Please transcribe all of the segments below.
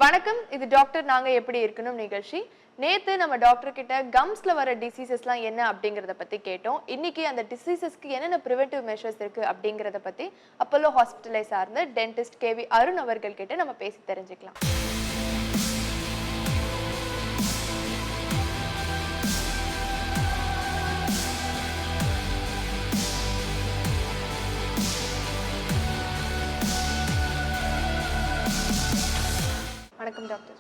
வணக்கம். இது டாக்டர் நாங்க எப்படி இருக்கணும் நிகழ்ச்சி. நேத்து நம்ம டாக்டர் கிட்ட கம்ஸ்ல வர டிசீசஸ்லாம் என்ன அப்படிங்கறத பத்தி கேட்டோம். இன்னைக்கு அந்த டிசீசஸ்க்கு என்னென்ன பிரிவென்டிவ் மெஷர்ஸ் இருக்கு அப்படிங்கறத பத்தி அப்போலோ ஹாஸ்பிடலை சார்ந்த டென்டிஸ்ட் கேவி அருண் அவர்கள் கிட்ட நம்ம பேசி தெரிஞ்சுக்கலாம். வணக்கம் டாக்டர்.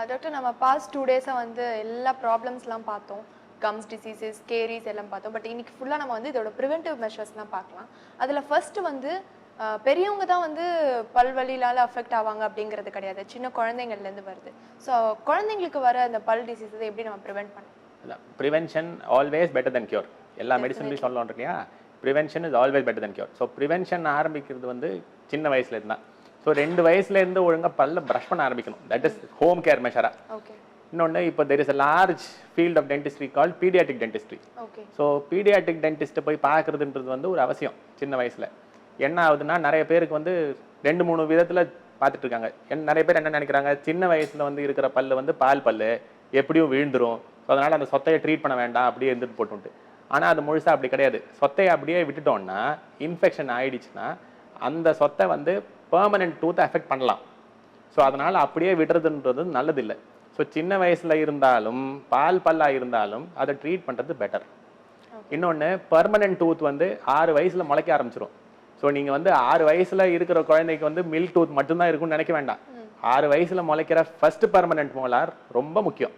டாக்டர், நம்ம பாஸ்ட் 2 டேஸாக வந்து எல்லா ப்ராப்ளம்ஸ்லாம் பார்த்தோம். கம்ஸ் டிசீசஸ், கேரிஸ் எல்லாம் பார்த்தோம். பட் இன்னைக்கு ஃபுல்லாக நம்ம வந்து இதோட ப்ரிவென்டிவ் மெஷர்ஸ்லாம் பார்க்கலாம். அதில் ஃபர்ஸ்ட் வந்து பெரியவங்க தான் வந்து பல்வலியால் அஃபெக்ட் ஆவாங்க அப்படிங்கிறது கிடையாது. சின்ன குழந்தைங்கள்லேருந்து வருது. ஸோ குழந்தைங்களுக்கு வர அந்த பல் டிசீஸை எப்படி நம்ம ப்ரிவென்ட் பண்ணலாம்? ப்ரிவென்ஷன் ஆல்வேஸ் பெட்டர் தென் கியூர். எல்லா மெடிசன்லையும் சொல்லலாம் இல்லையா? Prevention is always better then cure. So prevention ஆரம்பிக்கிறது வந்து சின்ன வயசுல இருந்தா. ஸோ 2 வயசுலேருந்து ஒழுங்காக பல்ல ப்ரஷ் பண்ண ஆரம்பிக்கணும். தட் இஸ் ஹோம் கேர் மெஷரா. இன்னொன்று, இப்போ there is a large field of dentistry call paediatric dentistry. So paediatric டென்டிஸ்ட்டை போய் பார்க்குறதுன்றது வந்து ஒரு அவசியம். சின்ன வயசில் என்ன ஆகுதுன்னா, நிறைய பேருக்கு வந்து 2-3 விதத்தில் பார்த்துட்டு இருக்காங்க. நிறைய பேர் என்ன நினைக்கிறாங்க, சின்ன வயசில் வந்து இருக்கிற பல்லு வந்து பால் பல்லு எப்படியும் விழுந்துரும், ஸோ அதனால் அந்த சொத்தையை ட்ரீட் பண்ண வேண்டாம் அப்படியே இருந்துட்டு போட்டுன்ட்டு. ஆனால் அது முழுசாக அப்படி கிடையாது. சொத்தையை அப்படியே விட்டுட்டோம்னா, இன்ஃபெக்ஷன் ஆயிடுச்சுன்னா அந்த சொத்தை வந்து பெர்மனன்ட் டூத்தை அஃபெக்ட் பண்ணலாம். ஸோ அதனால் அப்படியே விடுறதுன்றது நல்லதில்லை. ஸோ சின்ன வயசில் இருந்தாலும் பால் பல்லாக இருந்தாலும் அதை ட்ரீட் பண்ணுறது பெட்டர். இன்னொன்று, பெர்மனன்ட் டூத் வந்து 6 வயசில் முளைக்க ஆரம்பிச்சிடும். ஸோ நீங்கள் வந்து 6 வயசில் இருக்கிற குழந்தைக்கு வந்து மில்க் டூத் மட்டும்தான் இருக்கும்னு நினைக்க வேண்டாம். 6 வயசில் முளைக்கிற ஃபர்ஸ்ட் பெர்மனன்ட் மோலார் ரொம்ப முக்கியம்.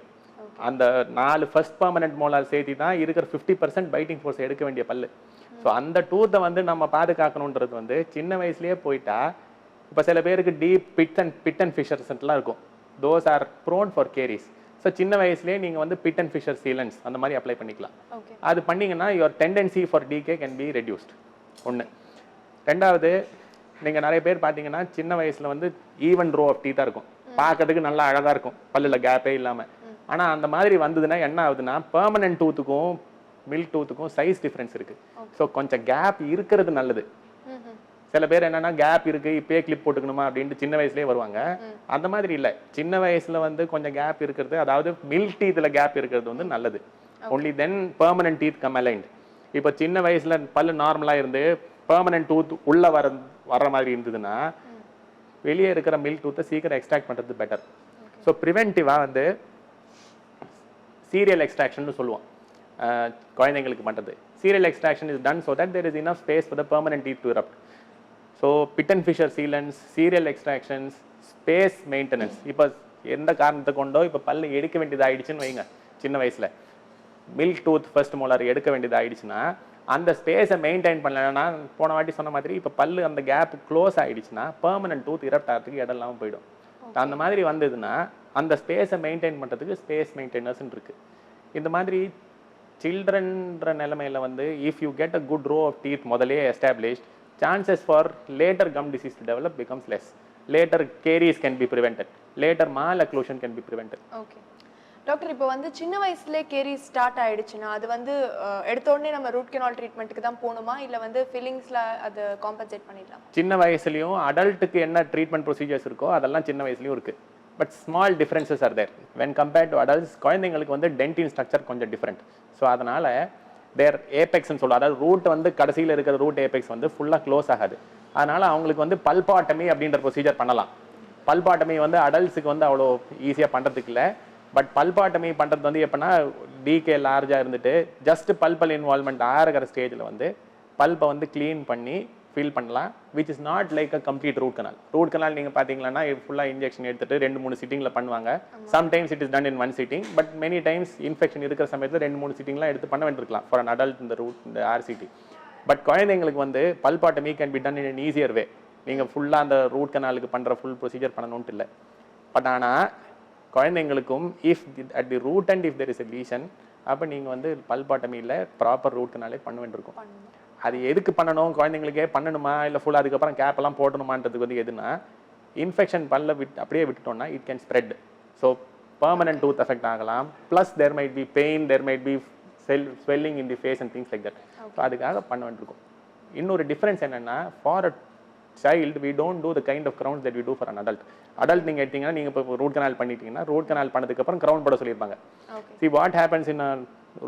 அந்த 4 ஃபர்ஸ்ட் பெர்மனன்ட் மோலார் சேர்த்தி தான் இருக்கிற 50% பைட்டிங் ஃபோர்ஸ் எடுக்க வேண்டிய பல்லு. ஸோ அந்த டூத்தை வந்து நம்ம பாதுகாக்கணுன்றது வந்து சின்ன வயசுலேயே போயிட்டா. இப்போ சில பேருக்கு டீப் பிட் அண்ட் ஃபிஷர்ஸ்லாம் இருக்கும். Those are prone for caries. So சின்ன வயசுலேயே நீங்கள் வந்து பிட் அண்ட் ஃபிஷர் சீலன்ஸ் அந்த மாதிரி அப்ளை பண்ணிக்கலாம். அது பண்ணிங்கன்னா your tendency for decay can be reduced. ஒன்று. ரெண்டாவது, நீங்கள் நிறைய பேர் பார்த்தீங்கன்னா சின்ன வயசில் வந்து ஈவன் ரோ ஆஃப் டீத்தாக இருக்கும். பார்க்கறதுக்கு நல்லா அழகாக இருக்கும், பல்லில் கேப்பே இல்லாமல். ஆனால் அந்த மாதிரி வந்ததுன்னா என்ன ஆகுதுன்னா, பெர்மனன்ட் டூத்துக்கும் மில்க் டூத்துக்கும் சைஸ் டிஃப்ரென்ஸ் இருக்குது. ஸோ கொஞ்சம் கேப் இருக்கிறது நல்லது. சில பேர் என்னன்னா, கேப் இருக்கு இப்பயே கிளிப் போட்டுக்கணுமா அப்படின்ட்டு சின்ன வயசுலேயே வருவாங்க. அந்த மாதிரி இல்லை. சின்ன வயசுல வந்து கொஞ்சம் கேப் இருக்கிறது, அதாவது மில்க் டீத்தில் கேப் இருக்கிறது வந்து நல்லது. Only then permanent teeth come aligned. இப்போ சின்ன வயசுல பல்லு நார்மலாக இருந்து பெர்மனன்ட் டூத் உள்ள வர்ற மாதிரி இருந்ததுன்னா, வெளியே இருக்கிற மில்க் டூத்தை சீக்கிரம் எக்ஸ்ட்ராக்ட் பண்ணுறது பெட்டர். ஸோ ப்ரிவென்டிவாக வந்து சீரியல் எக்ஸ்ட்ராக்ஷன் சொல்லுவோம். குழந்தைங்களுக்கு பண்ணுறது serial extraction is done so that there is enough space for the permanent teeth to erupt. So pit and fissure sealants, serial extractions, space maintenance. இப்போ எந்த காரணத்தை கொண்டோ இப்போ பல்லு எடுக்க வேண்டியது ஆயிடுச்சுன்னு வைங்க, சின்ன வயசில் மில்க் டூத் ஃபர்ஸ்ட் மோலார் எடுக்க வேண்டியது ஆயிடுச்சுன்னா, அந்த ஸ்பேஸை மெயின்டைன் பண்ணலைன்னா, போன வாட்டி சொன்ன மாதிரி இப்போ பல்லு அந்த கேப் க்ளோஸ் ஆகிடுச்சுன்னா பெர்மனன்ட் டூத் erupt ஆகிறதுக்கு இடம் இல்லாமல் போயிடும். அந்த மாதிரி வந்ததுன்னா அந்த ஸ்பேஸை மெயின்டைன் பண்ணுறதுக்கு ஸ்பேஸ் மெயின்டெனர்ஸ்ன்னு இருக்குது. இந்த மாதிரி சில்ட்ரன்ற நிலைமையில் வந்து if you get a good row of teeth முதலே established, chances for later gum disease to develop becomes less. Later caries can be prevented. Later malocclusion can be prevented. Okay. Doctor, இப்போ வந்து சின்ன வயசுல கேரிஸ் ஸ்டார்ட் ஆயிடுச்சுன்னா அது வந்து எடுத்த உடனே நம்ம ரூட் கெனால் ட்ரீட்மெண்ட்டுக்கு தான் போகணுமா, இல்லை வந்து ஃபில்லிங்ஸ்ல அது காம்பன்சேட் பண்ணிடலாம்? சின்ன வயசுலயும் அடல்ட்டுக்கு என்ன ட்ரீட்மெண்ட் ப்ரொசீஜர்ஸ் இருக்கோ அதெல்லாம் சின்ன வயசுலயும் இருக்கு. But small differences are there when compared to adults. குழந்தைங்களுக்கு வந்து டென்டின் ஸ்ட்ரக்சர் கொஞ்சம் டிஃப்ரெண்ட். ஸோ அதனால தேர் ஏபெக்ஸ்ன்னு சொல்லுவோம். அதாவது ரூட் வந்து கடைசியில் இருக்கிற ரூட் ஏபெக்ஸ் வந்து ஃபுல்லாக க்ளோஸ் ஆகாது. அதனால அவங்களுக்கு வந்து பல்பாட்டமி அப்படின்ற ப்ரொசீஜர் பண்ணலாம். பல்பாட்டமி வந்து அடல்ட்ஸுக்கு வந்து அவ்வளோ ஈஸியாக பண்ணுறதுக்கு இல்லை. பட் பல்பாட்டமி பண்ணுறது வந்து எப்படின்னா, டிகே லார்ஜாக இருந்துட்டு ஜஸ்ட் பல்பல் இன்வால்மெண்ட் ஆகிற ஸ்டேஜில் வந்து பல்பை வந்து க்ளீன் பண்ணி ஃபில் பண்ணலாம். Which is not like a complete root canal. Root canal நீங்கள் பார்த்தீங்கன்னா ஃபுல்லாக இன்ஜெக்ஷன் எடுத்துட்டு 2-3 சிட்டிங்கில் பண்ணுவாங்க. Sometimes it is done in 1 sitting. But many times infection இருக்கிற சமயத்தில் 2-3 சிட்டிங்லாம் எடுத்து பண்ண வேண்டியிருக்கலாம் ஃபார் அன் அடல்ட் இந்த ஆர்சிடி. பட் குழந்தைங்களுக்கு வந்து pulpotomy can be done in an easier way. நீங்கள் ஃபுல்லாக அந்த ரூட் கனாலுக்கு பண்ணுற ஃபுல் ப்ரொசீஜர் பண்ணணும்ட்டு இல்லை. பட் ஆனால் குழந்தைங்களுக்கும் if at the root and if there is a lesion, அப்போ நீங்கள் வந்து பல்பாட்டமியில் ப்ராப்பர் ரூட் கனாலே பண்ண வேண்டியிருக்கும். அது எதுக்கு பண்ணணும், குழந்தைங்களுக்கே பண்ணணுமா இல்லை ஃபுல்லாக அதுக்கப்புறம் கேப்பெல்லாம் போடணுமான்றதுக்கு வந்து எதுனா, இன்ஃபெக்ஷன் பல்ல அப்படியே விட்டுட்டோம்னா it can spread. So permanent tooth effect ஆகலாம். Plus there might be pain, there might be swelling in the face and things like that. So அதுக்காக பண்ண வேண்டியிருக்கும். இன்னொரு டிஃப்ரென்ஸ் என்னென்னா, for a child we don't do the kind of crowns that we do for an adult. Adult நீங்க எடுத்தீங்கன்னா நீங்க இப்போ root canal பண்ணிட்டீங்கன்னா ரூட் கனால் பண்ணதுக்கு அப்புறம் கிரவுன் போட சொல்லியிருப்பாங்க. See what happens in a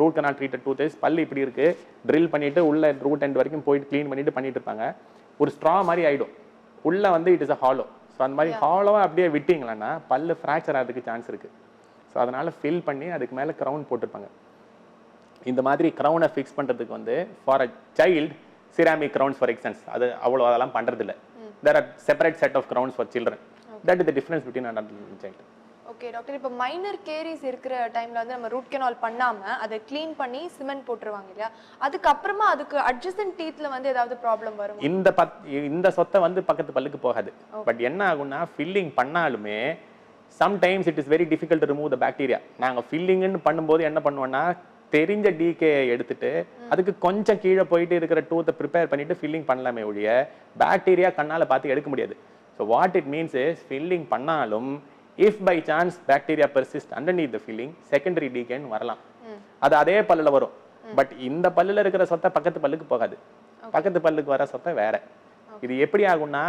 root canal treated tooth is பல்லு இப்படி இருக்கு, ட்ரில் பண்ணிட்டு உள்ள ரூட் எண்ட் வரைக்கும் போயிட்டு க்ளீன் பண்ணிட்டு பண்ணிட்டு இருப்பாங்க. ஒரு ஸ்ட்ரா மாதிரி ஆயிடும், உள்ள வந்து it is a hollow. So அந்த மாதிரி ஹாலோவாக அப்படியே விட்டீங்களன்னா பல்லு ஃப்ராக்சர் ஆகிறதுக்கு சான்ஸ் இருக்கு. ஸோ அதனால ஃபில் பண்ணி அதுக்கு மேலே க்ரௌன் போட்டிருப்பாங்க. இந்த மாதிரி க்ரௌனை ஃபிக்ஸ் பண்ணுறதுக்கு வந்து for a child ceramic crowns for instance அது அவ்வளோ அதெல்லாம் பண்ணுறது இல்லை. there are separate set of crowns for children. that is the difference between an adult and child. Okay doctor, இப்போ மைனர் கேரிஸ் இருக்கிற டைம்ல வந்து நம்ம ரூட் கனால் பண்ணாம அதை க்ளீன் பண்ணி சிமெண்ட் போட்டுருவாங்க இல்லையா, அதுக்கப்புறமா அதுக்கு அட்ஜசன்ட் டீத்ல வந்து ஏதாவது ப்ராப்ளம் வரும்? இந்த சொத்தை வந்து பக்கத்து பல்லுக்கு போகாது. பட் என்ன ஆகும்னா ஃபில்லிங் பண்ணாலுமே sometimes it is very difficult to remove the bacteria. நாங்கள் ஃபில்லிங்னு பண்ணும்போது என்ன பண்ணுவோம்னா தெரிஞ்ச டிகே எடுத்துட்டு அதுக்கு கொஞ்சம் கீழே போயிட்டு இருக்கிற டூத்தை ப்ரிப்பேர் பண்ணிட்டு ஃபில்லிங் பண்ணலாமே ஒழிய பாக்டீரியா கண்ணால் பார்த்து எடுக்க முடியாது. So what it means is filling பண்ணாலும் if by chance bacteria persist underneath the filling secondary டிகேன்னு வரலாம். அது அதே பல்லில் வரும். பட் இந்த பல்லில் இருக்கிற சொத்தை பக்கத்து பல்லுக்கு போகாது, பக்கத்து பல்லுக்கு வர சொத்தை வேற. இது எப்படி ஆகும்னா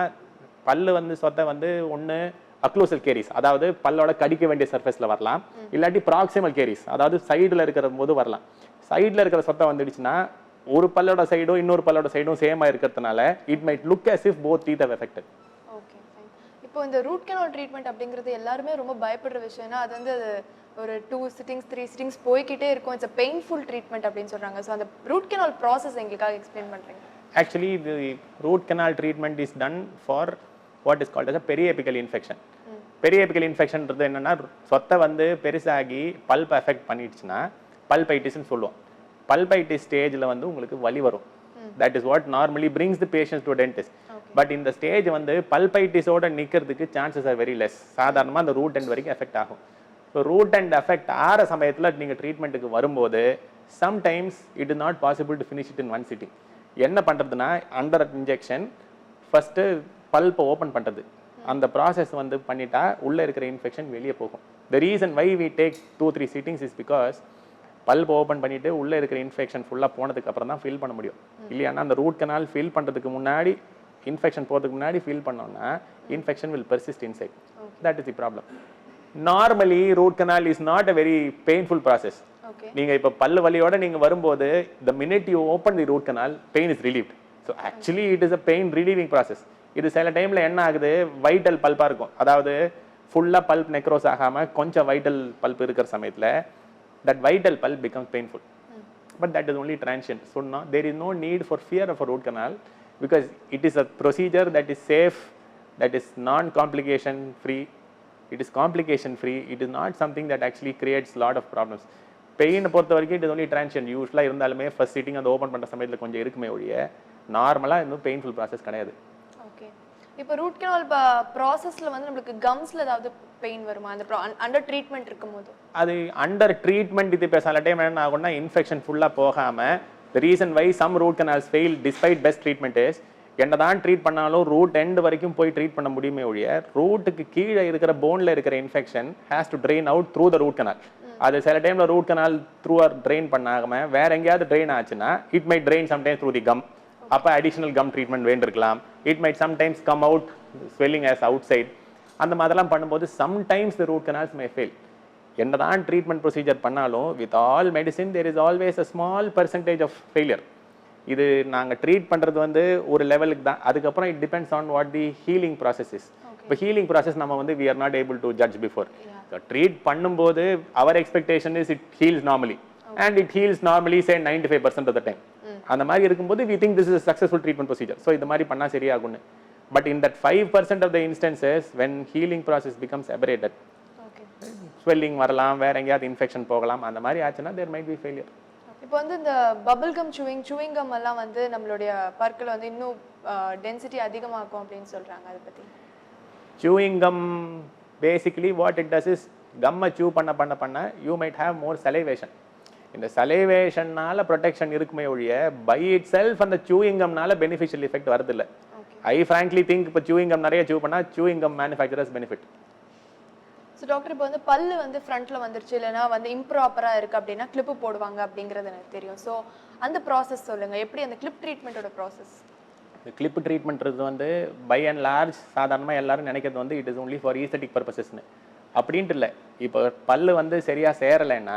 பல்லு வந்து சொத்தை வந்து ஒன்று அக்ளூசல் கேரிஸ், அதாவது பல்லோட கடிக்க வேண்டிய சர்ஃபேஸ்ல வரலாம், இல்லாட்டி ப்ராக்சிமல் கேரிஸ், அதாவது சைடில் இருக்கிற போது வரலாம். சைடில் இருக்கிற சொத்தை வந்துடுச்சுன்னா ஒரு பல்லோட சைடும் இன்னொரு பல்லோட சைடும் சேமா இருக்கிறதுனால it might look as if both teeth have affected. Okay fine. இப்போ இந்த ரூட் கனால் ட்ரீட்மெண்ட் அப்படிங்கிறது எல்லாருமே ரொம்ப பயப்படுற விஷயம்னா அது வந்து ஒரு 2 சிட்டிங்ஸ் 3 சிட்டிங்ஸ் போய்கிட்டே இருக்கும். இட்ஸ் a painful treatment அப்படின்னு சொல்றாங்க. ஸோ அந்த ரூட் கனால் ப்ராசஸ் எங்களுக்காக எக்ஸ்பிளைன் பண்றீங்க? Actually the root canal treatment is done for what is called as a periapical infection. periapical infection ன்றது என்னன்னா சொத்தை வந்து பெருசாகி பல்ப் அஃபெக்ட் பண்ணிடுச்சுன்னா பல்பைட்டிஸ்னு சொல்லுவோம். பல்பைட்டிஸ் ஸ்டேஜில் வந்து உங்களுக்கு வலி வரும். That is what normally brings the patients to dentist. But இந்த ஸ்டேஜ் வந்து பல்பைட்டிஸோட நிற்கிறதுக்கு சான்சஸ் ஆர் வெரி லெஸ். சாதாரணமாக அந்த ரூட் எண்ட் வரைக்கும் எஃபெக்ட் ஆகும். ஸோ ரூட் அண்ட் எஃபெக்ட் ஆகிற சமயத்தில் நீங்கள் ட்ரீட்மெண்ட்டுக்கு வரும்போது sometimes it is not possible to finish it in one sitting. என்ன பண்ணுறதுன்னா அண்டர் இன்ஜெக்ஷன் ஃபஸ்ட்டு பல்ப்பை ஓப்பன் பண்ணுறது, அந்த ப்ராசஸ் வந்து பண்ணிட்டா உள்ளே இருக்கிற இன்ஃபெக்ஷன் வெளியே போகும். The reason why we take 2-3 sittings is because pulp open பண்ணிட்டு உள்ளே இருக்கிற இன்ஃபெக்ஷன் ஃபுல்லாக போனதுக்கு அப்புறம் தான் ஃபில் பண்ண முடியும். இல்லையானா அந்த ரூட் கனால் ஃபில் பண்ணுறதுக்கு முன்னாடி இன்ஃபெக்ஷன் போகிறதுக்கு முன்னாடி ஃபில் பண்ணோம்னா infection will persist inside. That is the problem. Normally root canal is not a very painful process. நீங்கள் இப்போ பல்லு வலியோட நீங்கள் வரும்போது the minute you open the root canal pain is relieved. So actually it is a pain relieving process. இது சில டைமில் என்ன ஆகுது, வைட்டல் பல்பாக இருக்கும், அதாவது ஃபுல்லாக பல்ப் நெக்ரோஸ் ஆகாமல் கொஞ்சம் வைட்டல் பல்ப் இருக்கிற சமயத்தில் that vital pulp becomes painful. But that is only transient. So now there is no need for fear of a root canal because it is a procedure that is safe, that is non-complication free. It is complication free. It is not something that actually creates lot of problems. Pain பொறுத்த வரைக்கும் it is only transient. யூஸ்வலாக இருந்தாலுமே first sitting அந்த open பண்ணுற சமயத்தில் கொஞ்சம் இருக்குமே ஒழிய நார்மலாக இன்னும் பெயின்ஃபுல் ப்ராசஸ் கிடையாது. ஓகே. இப்போ ரூட் கனால் ப்ராசஸ்ல வந்து நம்மளுக்கு கம்ஸ்ல ஏதாவது பெயின் வருமா அந்த அண்டர் ட்ரீட்மெண்ட் இருக்கும்போது? அது அண்டர் ட்ரீட்மெண்ட் இது சில டைம் என்ன ஆகும்னா இன்ஃபெக்ஷன் ஃபுல்லாக போகாமல் the reason why some root canals fail despite best treatment is என்னதான் ட்ரீட் பண்ணாலும் ரூட் எண்ட் வரைக்கும் போய் ட்ரீட் பண்ண முடியுமே ஒழிய ரூட்டுக்கு கீழே இருக்கிற போனில் இருக்கிற infection has to drain out through the root canal. அது சில டைமில் ரூட் கனால் த்ரூ ட்ரெயின் பண்ணாமல் வேற எங்கேயாவது ட்ரெயின் ஆச்சுன்னா it might drain sometimes through the gum. அப்போ அடிஷனல் கம் ட்ரீட்மெண்ட் வேண்டியிருக்கலாம். It might sometimes come out swelling as outside. அந்த மாதிரிலாம் பண்ணும்போது sometimes the root canals may fail. என்னதான் ட்ரீட்மெண்ட் ப்ரொசீஜர் பண்ணாலும் with all medicine there is always a small percentage of failure. இது நாங்கள் treat பண்ணுறது வந்து ஒரு லெவலுக்கு தான், அதுக்கப்புறம் it depends on what the healing process is. இப்போ ஹீலிங் ப்ராசஸ் நம்ம வந்து we are not able to judge before. Treat பண்ணும்போது our expectation is it heals normally and it heals normally say 95% of the time. அந்த மாதிரி இருக்கும்போது we think this is successful treatment procedure. So இந்த மாதிரி பண்ணால் சரியாகும்னு. But in that 5% of the instances when healing process becomes aberrated, swelling வரலாம், வேற எங்கேயாவது infection போகலாம், அந்த மாதிரி ஆச்சுன்னா there might be failure. இப்போ வந்து இந்த பபிள் கம் சூயிங் கம் எல்லாம் வந்து நம்மளுடைய பற்களை வந்து இன்னும் டென்சிட்டி அதிகமாக்கும் அப்படின்னு சொல்றாங்க. அதை பத்தி chewing gum basically what it does is கம்மை chew பண்ண you might have more salivation. இந்த சலைவேஷன்னால ப்ரொடெக்ஷன் இருக்குமே ஒழிய பை இட் செல்ஃப் அந்த chewing gumனால பெனிஃபிஷியல் எஃபெக்ட் வரதில்லை. I frankly think இப்போ chewing gum நிறைய chew பண்ணா chewing gum manufacturers benefit. So doctor இப்போ வந்து பல்லு வந்து ஃப்ரண்ட்ல வந்துருச்சு இல்லைன்னா வந்து இம்ப்ராப்பராக இருக்கு அப்படின்னா கிளிப்பு போடுவாங்க அப்படிங்கிறது எனக்கு தெரியும். ஸோ அந்த ப்ராசஸ் சொல்லுங்க, எப்படி அந்த கிளிப் ட்ரீட்மெண்ட்டோட ப்ராசஸ்? இந்த கிளிப் ட்ரீட்மெண்ட்றது வந்து பை அண்ட் லார்ஜ் சாதாரணமாக எல்லாரும் நினைக்கிறது வந்து it is only for aesthetic பர்பஸஸ்னு. அப்படின்ட்டு இல்லை. இப்போ பல்லு வந்து சரியாக சேரலைன்னா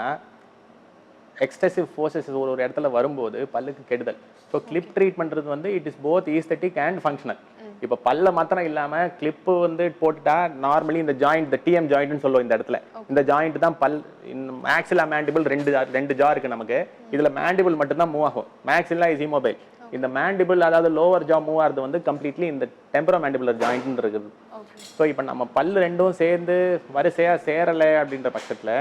எக்ஸ்டெசிவ் ஃபோர்ஸஸ் ஒரு இடத்துல வரும்போது பல்லுக்கு கெடுதல். ஸோ கிளிப் ட்ரீட்மெண்ட்றது வந்து it is both aesthetic and functional. இப்போ பல்ல மாத்திரம் இல்லாமல் கிளிப்பு வந்து போட்டுட்டா நார்மலி இந்த ஜாயிண்ட், இந்த டிஎம் ஜாயிண்ட்னு சொல்லுவோம் இந்த இடத்துல, இந்த ஜாயிண்ட் தான் பல். மேக்ஸிலா மேண்டிபிள் ரெண்டு ஜா இருக்கு நமக்கு. இதுல மேண்டிபிள் மட்டும் தான் மூவ் ஆகும். மேக்ஸிலா இஸ் இம்மொபைல். இந்த மேண்டிபிள் அதாவது லோவர் ஜா மூவ் ஆகிறது வந்து கம்ப்ளீட்லி இந்த டெம்பரோ மேண்டிபுலர் ஜாயிண்ட்னு இருக்குது. ஸோ இப்போ நம்ம பல்லு ரெண்டும் சேர்ந்து வரிசையாக சேரலை அப்படின்ற பட்சத்தில்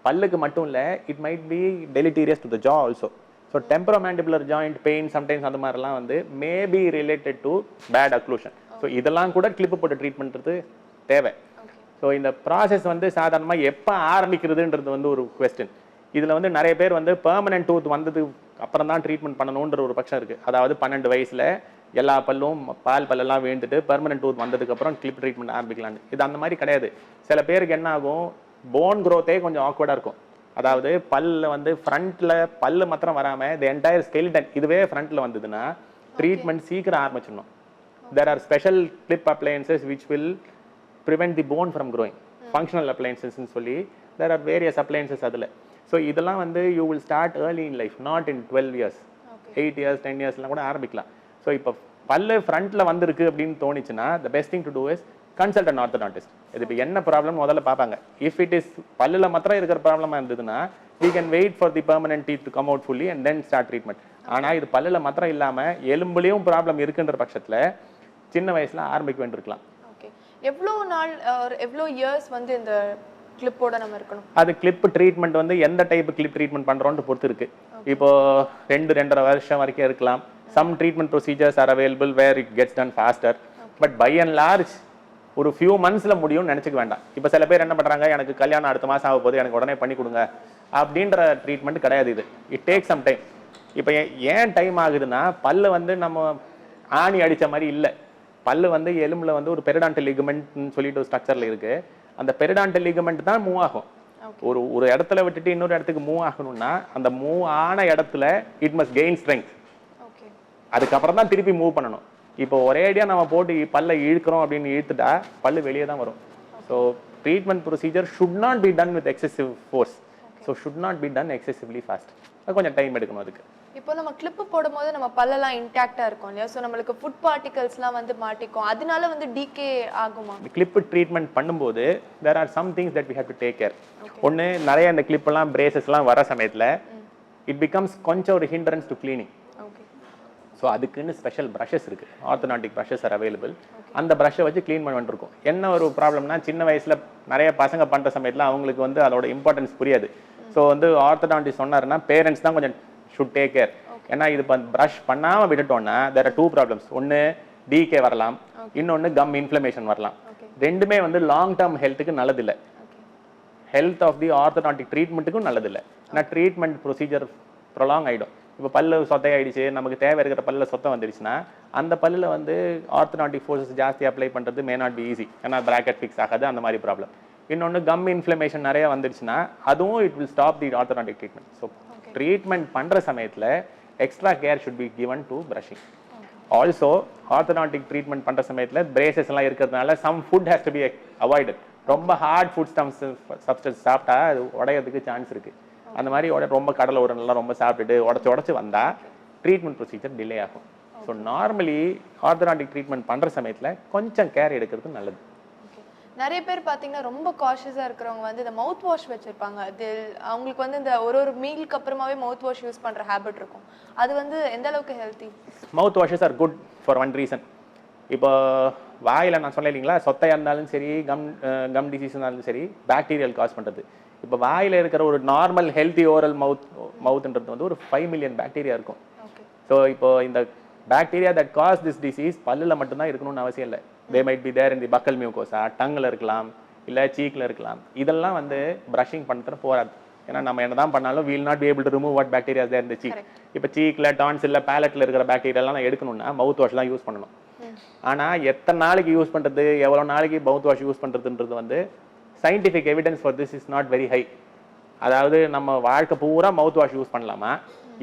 பல்லுக்கு மட்டும் இல்லை, it might be deleterious to the jaw also. So temporomandibular joint pain sometimes அந்த மாதிரிலாம் வந்து maybe related to bad occlusion. So இதெல்லாம் கூட கிளிப்பு போட்டு ட்ரீட்மெண்ட்றது தேவை. ஸோ இந்த ப்ராசஸ் வந்து சாதாரணமாக எப்போ ஆரம்பிக்கிறதுன்றது வந்து ஒரு கொஸ்டின். இதில் வந்து நிறைய பேர் வந்து பெர்மனன்ட் டூத் வந்தது அப்புறம் தான் ட்ரீட்மெண்ட் பண்ணணுன்ற ஒரு பட்சம் இருக்குது. அதாவது 12 வயசில் எல்லா பல்லும் பல்லெல்லாம் வீழ்ந்துட்டு பெர்மனன்ட் டூத் வந்ததுக்கப்புறம் கிளிப் ட்ரீட்மெண்ட் ஆரம்பிக்கலான்னு. இது அந்த மாதிரி கிடையாது. சில பேருக்கு என்ன ஆகும், போன் க்ரோத்தே கொஞ்சம் ஆக்வர்டாக இருக்கும். அதாவது பல்ல வந்து ஃப்ரண்ட்ல பல்லு மாத்திரம் வராமல் தி என்டையர் ஸ்கெலிட்டன் இதுவே ஃப்ரண்ட்ல வந்ததுன்னா ட்ரீட்மெண்ட் சீக்கிரம் ஆரம்பிச்சிடணும். There are special clip appliances which will prevent the bone from growing. Functional அப்ளையன்சஸ்ன்னு சொல்லி தேர் ஆர் வேரியஸ் அப்ளையன்சஸ் அதில். ஸோ இதெல்லாம் வந்து you will start early in life, not in 12 years, 8 years 10 இயர்ஸ்லாம் கூட ஆரம்பிக்கலாம். ஸோ இப்போ பல்லு ஃப்ரண்ட்ல வந்திருக்கு அப்படின்னு தோணிச்சுன்னா the best thing to do is consult an orthodontist. இது இப்போ என்ன ப்ராப்ளம் முதல்ல பார்ப்பாங்க. இஃப் இட் இஸ் பல்லில் மாத்திரம் இருக்கிற ப்ராப்ளமாக இருந்ததுன்னா we can wait for the permanent teeth to come out fully and then start treatment. ஆனால் இது பல்லில் மாத்திரம் இல்லாமல் எலும்புலையும் ப்ராப்ளம் இருக்குன்ற பட்சத்தில் சின்ன வயசில் ஆரம்பிக்க வேண்டியிருக்கலாம். ஓகே, எவ்வளோ நாள் எவ்வளோ இயர்ஸ் வந்து இந்த கிளிப்போட நம்ம இருக்கணும்? அது கிளிப் ட்ரீட்மெண்ட் வந்து எந்த டைப் கிளிப் ட்ரீட்மெண்ட் பண்ணுறோன்னு பொறுத்து இருக்கு. இப்போ 2-2.5 வருஷம் வரைக்கும் இருக்கலாம். Some treatment procedures are available where it gets done faster. But by and large ஒரு ஃபியூ மந்த்ஸில் முடியும்னு நினச்சிக்க வேண்டாம். இப்போ சில பேர் என்ன பண்ணுறாங்க, எனக்கு கல்யாணம் அடுத்த மாதம் ஆக போது, எனக்கு உடனே பண்ணி கொடுங்க அப்படின்ற ட்ரீட்மெண்ட் கிடையாது. இது இட் டேக் சம் டைம். இப்போ ஏன் டைம் ஆகுதுன்னா பல்லு வந்து நம்ம ஆணி அடித்த மாதிரி இல்லை. பல்லு வந்து எலும்புல வந்து ஒரு பெரிடான்டல் லிகமெண்ட்னு சொல்லிட்டு ஒரு ஸ்ட்ரக்சரில் இருக்குது. அந்த பெரிடான்டல் லிகமெண்ட் தான் மூவ் ஆகும். ஒரு இடத்துல விட்டுட்டு இன்னொரு இடத்துக்கு மூவ் ஆகணும்னா அந்த மூவ் ஆன இடத்துல இட் மஸ்ட் கெயின் ஸ்ட்ரெங்க். அதுக்கப்புறம் தான் திருப்பி மூவ் பண்ணணும். இப்போ ஒரேடியாக நம்ம போட்டு பல்லை இழுக்கிறோம் அப்படின்னு இழுத்துட்டா பல்லு வெளியே தான் வரும். So treatment procedure should not be done with excessive force. So should not be done excessively fast. அது கொஞ்சம் டைம் எடுக்கணும் அதுக்கு. இப்போ நம்ம கிளிப்பு போடும்போது நம்ம பல்லெல்லாம் இன்டாக்டாக இருக்கும் இல்லையா? ஸோ நம்மளுக்கு ஃபுட் பார்ட்டிகல்ஸ்லாம் வந்து மாட்டிக்கும், அதனால வந்து டிகே ஆகுமா? கிளிப்பு ட்ரீட்மெண்ட் பண்ணும்போது there are some things that we have to take care. ஒன்று, நிறைய இந்த கிளிப்பெல்லாம் பிரேசஸ்லாம் வர சமயத்தில் இட் பிகம்ஸ் கொஞ்சம் ஒரு ஹிண்டரன்ஸ் டு கிளீனிங். ஸோ அதுக்குன்னு ஸ்பெஷல் ப்ரஷஸ் இருக்குது, ஆர்த்தோடான்டிக் ப்ரஷஸ் ஆர் அவைலபிள். அந்த ப்ரஷ்ஷை வச்சு க்ளீன் பண்ணி வந்துருக்கும். என்ன ஒரு ப்ராப்ளம்னா, சின்ன வயசில் நிறைய பசங்க பண்ணுற சமயத்தில் அவங்களுக்கு வந்து அதோட இம்பார்ட்டன்ஸ் புரியாது. ஸோ வந்து ஆர்த்தோடான்டிஸ்ட் சொன்னாருன்னா பேரண்ட்ஸ் தான் கொஞ்சம் ஷுட் டேக் கேர். ஏன்னா இது ப்ரஷ் பண்ணாமல் விட்டுட்டோம்னா தேர் ஆர் 2 ப்ராப்ளம்ஸ். ஒன்று டிகே வரலாம், இன்னொன்று கம் இன்ஃப்ளமேஷன் வரலாம். ரெண்டுமே வந்து லாங் டேர்ம் ஹெல்த்துக்கு நல்லதில்லை. ஹெல்த் ஆஃப் தி ஆர்த்தோடான்டிக் ட்ரீட்மெண்ட்டுக்கும் நல்லதில்லை. ஏன்னா ட்ரீட்மெண்ட் ப்ரொசீஜர் ப்ரொலாங் ஆகிடும். இப்போ பல்லு சொத்தையாயிடுச்சு, நமக்கு தேவை இருக்கிற பல்லில் சொத்தம் வந்துடுச்சுன்னா அந்த பல்லில் வந்து ஆர்த்தோடான்டிக் ஃபோர்ஸஸ் ஜாஸ்தி அப்ளை பண்ணுறது மே நாட் பி ஈஸி. ஏன்னா பிராக்கெட் ஃபிக்ஸ் ஆகாது, அந்த மாதிரி ப்ராப்ளம். இன்னொன்று கம் இன்ஃப்ளமேஷன் நிறைய வந்துடுச்சுன்னா அதுவும் it will stop the orthodontic treatment. So treatment பண்ணுற சமயத்தில் extra care should be given to brushing. Also orthodontic treatment பண்ணுற சமயத்தில் பிரேசஸ் எல்லாம் இருக்கிறதுனால some food has to be avoided. ரொம்ப ஹார்ட் ஃபுட் சப்ஸ்டன்ஸ் சாப்பிட்டா அது உடையறதுக்கு சான்ஸ் இருக்குது. அந்த மாதிரி ரொம்ப கடலை உரங்கள்லாம் ரொம்ப சாப்பிட்டுட்டு உடச்சி வந்தால் ட்ரீட்மெண்ட் ப்ரொசீஜர் டிலே ஆகும். ஸோ நார்மலி ஆர்த்தோடான்டிக் ட்ரீட்மெண்ட் பண்ணுற சமயத்தில் கொஞ்சம் கேர் எடுக்கிறது நல்லது. நிறைய பேர் பார்த்தீங்கன்னா ரொம்ப காஷியஸாக இருக்கிறவங்க வந்து இந்த மவுத் வாஷ் வச்சுருப்பாங்க. அது அவங்களுக்கு வந்து இந்த ஒரு மீலுக்கு அப்புறமாவே மவுத் வாஷ் யூஸ் பண்ணுற ஹேபிட் இருக்கும். அது வந்து எந்த அளவுக்கு healthy? Mouth washes are good for one reason. இப்போ வாயில் நான் சொன்னேன் இல்லைங்களா, சொத்தையாக இருந்தாலும் சரி, கம் டிசீஸ் இருந்தாலும் சரி, பாக்டீரியல் காஸ் பண்ணுறது. இப்போ வாயில் இருக்கிற ஒரு நார்மல் ஹெல்த்தி ஓரல் மவுத்ன்றது வந்து ஒரு 5 மில்லியன் பாக்டீரியா இருக்கும். ஸோ இப்போ இந்த bacteria that cause this disease பல்லில் மட்டும்தான் இருக்கணும்னு அவசியம் இல்லை. They might be there in the buccal mucosa, டங்கில் இருக்கலாம், இல்லை சீக்கில் இருக்கலாம். இதெல்லாம் வந்து ப்ரஷிங் பண்ணுறது போகாது. ஏன்னா நம்ம என்ன தான் பண்ணாலும் we'll not be able to remove what bacterias there in the cheek. இப்போ சீக்கில், டான்ஸில், பேலட்டில் இருக்கிற பாக்டீரியாலாம் எடுக்கணும்னா மவுத் வாஷ் தான் யூஸ் பண்ணணும். ஆனால் எத்தனை நாளைக்கு யூஸ் பண்ணுறது, எவ்வளோ நாளைக்கு மவுத் வாஷ் யூஸ் பண்ணுறதுன்றது வந்து scientific evidence for this is not very high. அதாவது நம்ம வாழ்க்கை பூரா மவுத் வாஷ் யூஸ் பண்ணலாமா,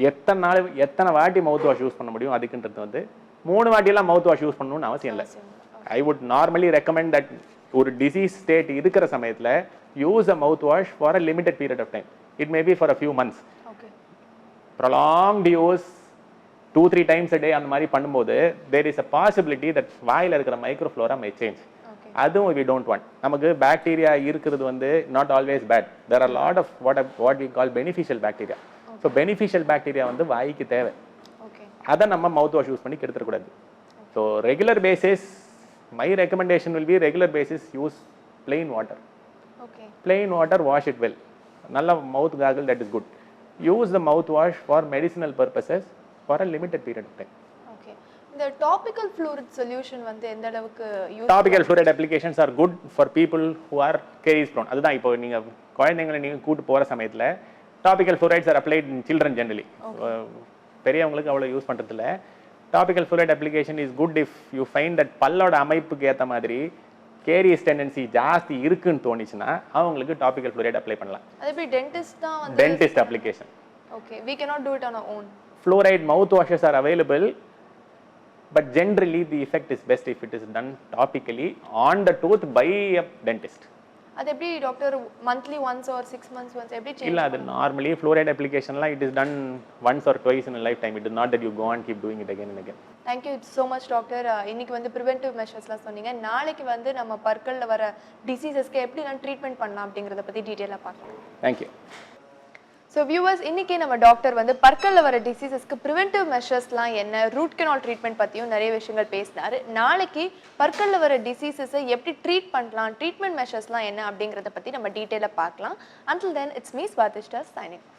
எத்தனை வாட்டி மவுத் வாஷ் யூஸ் பண்ண முடியும் அதுக்குன்றது வந்து 3 வாட்டியெல்லாம் மவுத் வாஷ் யூஸ் பண்ணணும்னு அவசியம் இல்லை. I would normally recommend that ஒரு டிசீஸ் ஸ்டேட் இருக்கிற சமயத்தில் use a mouthwash for a limited period of time. It may be for a few months. Prolonged use 2-3 times a day அந்த மாதிரி பண்ணும்போது there is a possibility that வாயில் இருக்கிற microflora may change. அதுவும் we don't want. நமக்கு bacteria இருக்கிறது வந்து not always bad. There are a lot of what we call beneficial bacteria. So beneficial bacteria வந்து வாய்க்கு தேவை. அதை நம்ம மவுத் வாஷ் யூஸ் பண்ணி கெடுத்துடக்கூடாது. So regular basis my recommendation will be regular basis use plain water. Plain water, wash it well. நல்ல mouth gargle, that is good. Use the mouthwash for medicinal purposes for a limited period of time. Okay. The topical fluoride solution வந்து எந்த அளவுக்கு use topical fluoride applications are good for people who are caries prone. அதுதான் இப்போ நீங்க குழந்தைகளை நீங்க கூட்டி போற சமயத்துல topical fluorides are applied in children generally. பெரியவங்களுக்கு அவ்வளவு யூஸ் பண்றது இல்ல. topical fluoride application is good if you find that பல்லோட அமைப்புக்கு ஏத்த மாதிரி கேரியஸ் டெண்டன்சி ஜாஸ்தி இருக்குன்னு தோணிச்சுன்னா அவங்களுக்கு டாபிக்கல் ஃப்ளூரைட் அப்ளை பண்ணலாம். அது எப்படி டென்டிஸ்ட் தான் வந்து dentist application. Okay, we cannot do it on our own. Fluoride mouth washes are available, but generally the effect is best if it is done topically on the tooth by a dentist. அது எப்படி doctor monthly once or 6 months once எப்படி change இல்ல, அது normally fluoride applicationலாம் it is done once or twice in a lifetime. It is not that you go and keep doing it again and again. Thank you so much doctor. இன்னைக்கு வந்து preventive measuresலாம் சொன்னீங்க. நாளைக்கு வந்து நம்ம பற்கள்ல வர டிசீசஸ்க்கு எப்படி நான் ட்ரீட்மென்ட் பண்ணலாம் அப்படிங்கறத பத்தி டீடைலா பார்க்கலாம். Thank you. ஸோ வியூவர்ஸ், இன்னைக்கு நம்ம டாக்டர் வந்து பற்கள்ல வர டிசீசஸ்க்கு ப்ரிவென்டிவ் மெஷர்ஸ்லாம் என்ன, ரூட் கெனால் ட்ரீட்மெண்ட் பற்றியும் நிறைய விஷயங்கள் பேசினாரு. நாளைக்கு பற்கள்ல வர டிசீசஸை எப்படி ட்ரீட் பண்ணலாம், ட்ரீட்மெண்ட் மெஷர்ஸ்லாம் என்ன அப்படிங்கிறத பற்றி நம்ம டீட்டெயிலாக பார்க்கலாம். Until then, it's me, Swathishta, signing off.